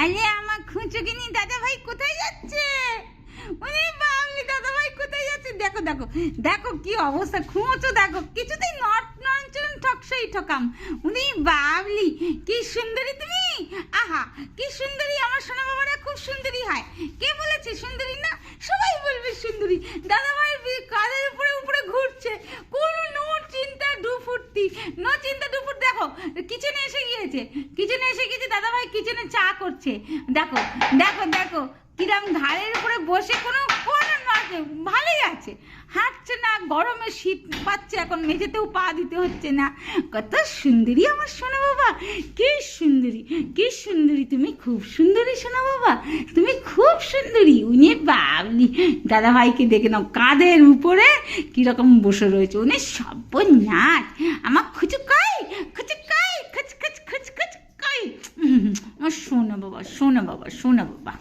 আরে আমার খুঁচুকিনি দাদা ভাই কোথায় যাচ্ছে? ওরে বাবলি, দাদা ভাই কোথায় যাচ্ছে? দেখো দেখো দেখো কি অবস্থা, খুঁচো দেখো, কিছুতেই নট নঞ্চন ঠকসাই ঠকাম। উনি বাবলি, কি সুন্দরী তুমি! আহা, কি সুন্দরী! আমার সোনা বাবারা খুব সুন্দরী হয়। কে বলেছে সুন্দরী না? সবাই বলবে সুন্দরী। দাদা ভাই কাঁধের উপরে উপরে ঘুরছে, কোনো নো চিন্তা ডুফুর্তি, নো চিন্তা ডুফুর। দেখো কিচেনে এসে গিয়েছে, কিচেনে এসে গিয়েছে দাদা ভাই, কিচেনে চা করছে। দেখো দেখো দেখো কিরম ঘাড়ের উপরে বসে, কোনো কোনো নয়, ভালোই আছে, হাঁটছে না, গরমে শীত পাচ্ছে, এখন মেঝেতেও পা দিতে হচ্ছে না। কত সুন্দরী আমার সোনা বাবা, কি সুন্দরী, কি সুন্দরী! তুমি খুব সুন্দরী সোনা বাবা, তুমি খুব সুন্দরী। উনি বাবলি, দাদা ভাইকে দেখে নাও, কাঁধের উপরে কিরকম বসে রয়েছে। উনি সর্বনাশ, আমার খুচুকাই খুচুকাই, খচ খচ খচ খচ কাই। আমার সোনা বাবা, সোনা বাবা, সোনা বাবা।